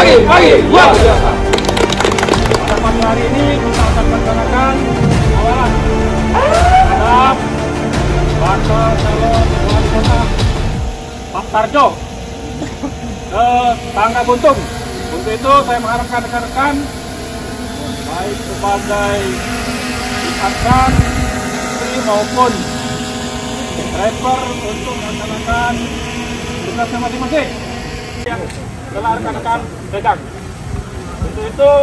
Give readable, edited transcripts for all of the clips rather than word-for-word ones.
luar biasa. Pada pagi hari ini kita akan melaksanakan awalan terhadap bakal calon wali kota Pak Tarjo ke Tangga Buntung. Untuk itu saya mengharapkan rekan-rekan baik sebagai insan, istri maupun driver untuk melaksanakan tugasnya masing-masing yang telah rekan-rekan pegang. Untuk itu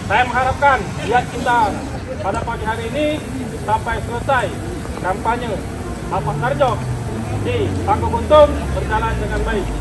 saya mengharapkan niat kita pada pagi hari ini sampai selesai kampanye Bapak Tarjo di Tangga Buntung berjalan dengan baik.